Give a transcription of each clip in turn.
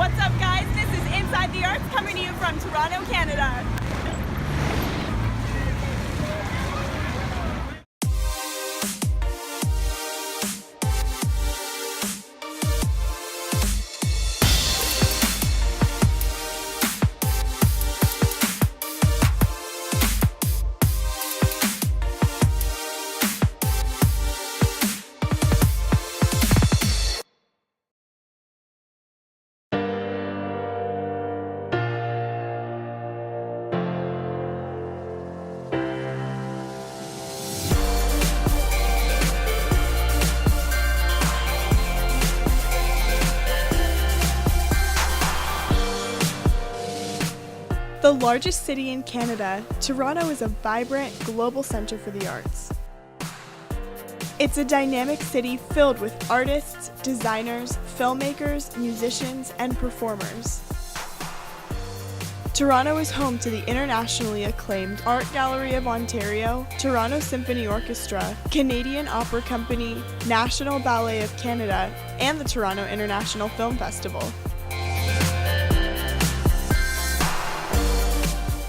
What's up, guys? This is Inside the Arts coming to you from Toronto, Canada. The largest city in Canada, Toronto is a vibrant global center for the arts. It's a dynamic city filled with artists, designers, filmmakers, musicians, and performers. Toronto is home to the internationally acclaimed Art Gallery of Ontario, Toronto Symphony Orchestra, Canadian Opera Company, National Ballet of Canada, and the Toronto International Film Festival.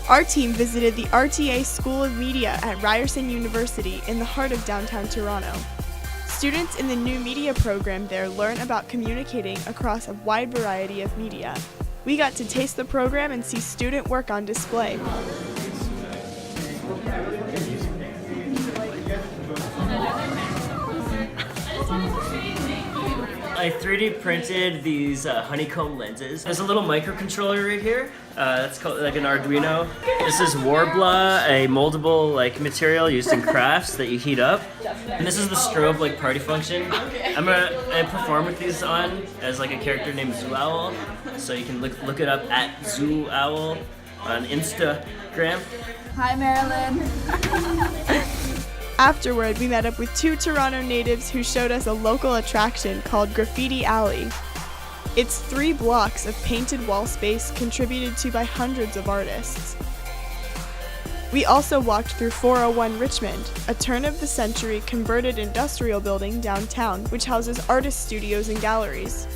Our team visited the RTA School of Media at Ryerson University in the heart of downtown Toronto. Students in the new media program there learn about communicating across a wide variety of media. We got to taste the program and see student work on display. I 3D printed these honeycomb lenses. There's a little microcontroller right here. That's called like an Arduino. This is Warbla, a moldable material used in crafts that you heat up. And this is the strobe party function. I perform with these on as a character named Zoo Owl. So you can look it up at Zoo Owl on Instagram. Hi, Marilyn. Afterward, we met up with two Toronto natives who showed us a local attraction called Graffiti Alley. It's 3 blocks of painted wall space contributed to by hundreds of artists. We also walked through 401 Richmond, a turn-of-the-century converted industrial building downtown which houses artist studios and galleries.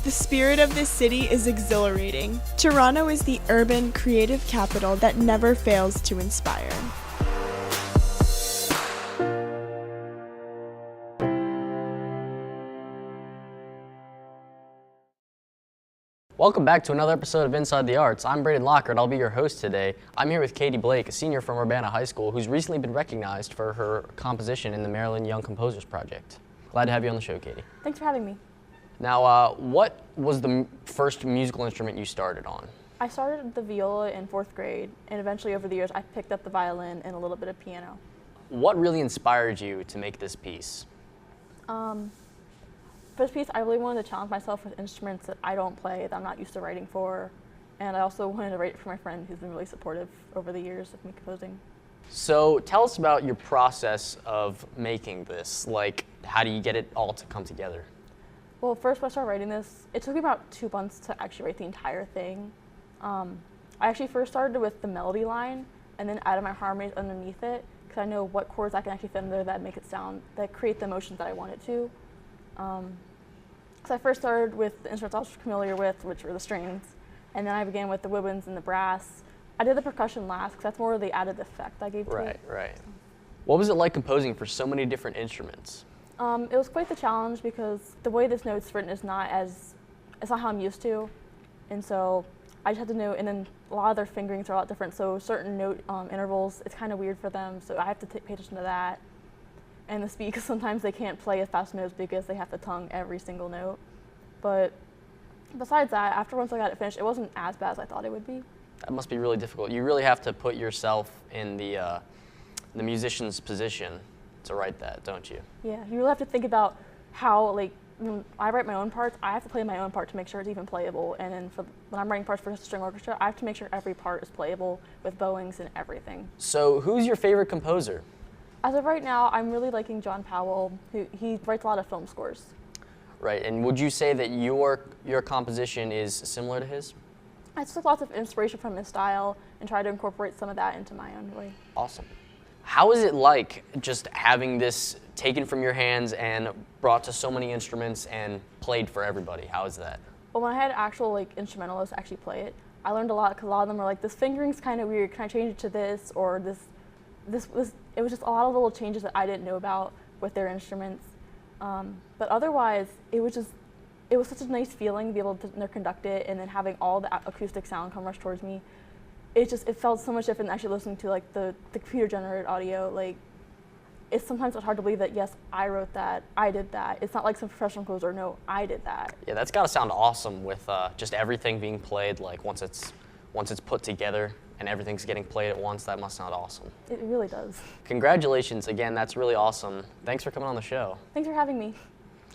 The spirit of this city is exhilarating. Toronto is the urban, creative capital that never fails to inspire. Welcome back to another episode of Inside the Arts. I'm Braden Lockhart. I'll be your host today. I'm here with Katie Blake, a senior from Urbana High School who's recently been recognized for her composition in the Maryland Young Composers Project. Glad to have you on the show, Katie. Thanks for having me. Now, what was the first musical instrument you started on? I started the viola in 4th grade, and eventually over the years I picked up the violin and a little bit of piano. What really inspired you to make this piece? For this piece, I really wanted to challenge myself with instruments that I don't play, that I'm not used to writing for, and I also wanted to write it for my friend who's been really supportive over the years of me composing. So tell us about your process of making this. How do you get it all to come together? Well, first when I started writing this, it took me about 2 months to actually write the entire thing. I actually first started with the melody line and then added my harmonies underneath it because I know what chords I can actually fit in there that make it sound, that create the emotions that I want it to. So I first started with the instruments I was familiar with, which were the strings, and then I began with the woodwinds and the brass. I did the percussion last because that's more of the added effect I gave to it. Right. What was it like composing for so many different instruments? It was quite the challenge because the way this note's written is not how I'm used to, and so I just had to know, and then a lot of their fingerings are a lot different, so certain note intervals, it's kind of weird for them, so I have to pay attention to that. And the speed, because sometimes they can't play as fast notes because they have to tongue every single note. But besides that, once I got it finished, it wasn't as bad as I thought it would be. That must be really difficult. You really have to put yourself in the musician's position to write that, don't you? Yeah, you really have to think about how, when I write my own parts, I have to play my own part to make sure it's even playable. And then when I'm writing parts for a string orchestra, I have to make sure every part is playable with bowings and everything. So who's your favorite composer? As of right now, I'm really liking John Powell, he writes a lot of film scores. Right, and would you say that your composition is similar to his? I took lots of inspiration from his style and tried to incorporate some of that into my own way. Awesome. How is it like just having this taken from your hands and brought to so many instruments and played for everybody? How is that? But when I had actual like instrumentalists actually play it, I learned a lot because a lot of them were like, this fingering's kind of weird. Can I change it to this or this? It was just a lot of little changes that I didn't know about with their instruments. But otherwise, it was such a nice feeling to be able to conduct it and then having all the acoustic sound come rush towards me. It felt so much different than actually listening to like the computer generated audio. Like, it's sometimes hard to believe that yes, I wrote that, I did that. It's not like some professional composer, no, I did that. Yeah, that's got to sound awesome with just everything being played. Like once it's put together and everything's getting played at once, that must sound awesome. It really does. Congratulations again, that's really awesome. Thanks for coming on the show. Thanks for having me.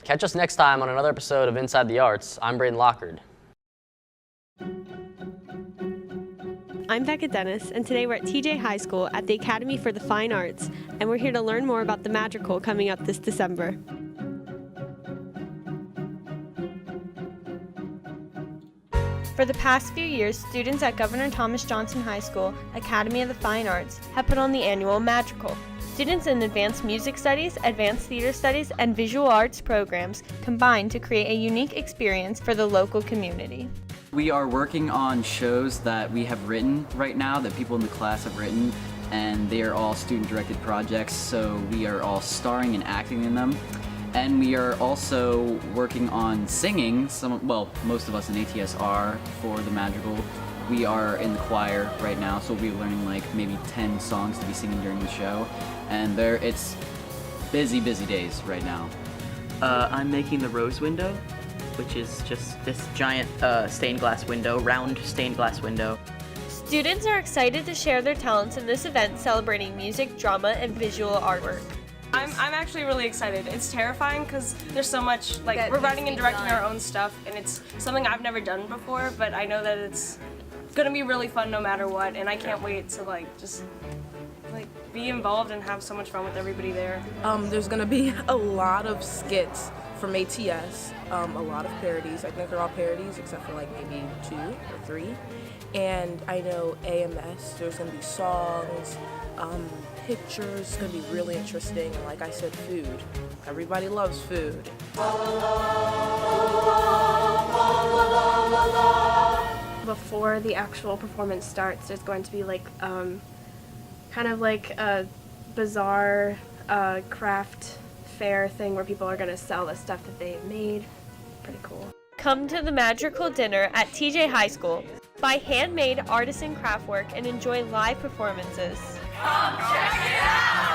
Catch us next time on another episode of Inside the Arts. I'm Braden Lockard. I'm Becca Dennis, and today we're at TJ High School at the Academy for the Fine Arts, and we're here to learn more about the Madrigal coming up this December. For the past few years, students at Governor Thomas Johnson High School, Academy of the Fine Arts, have put on the annual Madrigal. Students in advanced music studies, advanced theater studies, and visual arts programs combine to create a unique experience for the local community. We are working on shows that we have written right now, that people in the class have written, and they are all student-directed projects, so we are all starring and acting in them. And we are also working on singing, most of us in ATS are, for the Madrigal. We are in the choir right now, so we'll be learning like maybe 10 songs to be singing during the show. And it's busy days right now. I'm making the rose window, which is just this giant stained glass window, round stained glass window. Students are excited to share their talents in this event celebrating music, drama, and visual artwork. I'm actually really excited. It's terrifying because there's so much, like, we're writing and directing our own stuff, and it's something I've never done before, but I know that it's gonna be really fun no matter what, and I can't wait to just be involved and have so much fun with everybody there. There's gonna be a lot of skits from ATS, a lot of parodies. I think they're all parodies except for like maybe 2 or 3. And I know AMS, there's gonna be songs, pictures. It's gonna be really interesting. And like I said, food. Everybody loves food. Before the actual performance starts, there's going to be like kind of like a bizarre craft fair thing where people are going to sell the stuff that they've made. Pretty cool. Come to the Madrigal dinner at TJ High School. Buy handmade artisan craft work and enjoy live performances. Come check it out!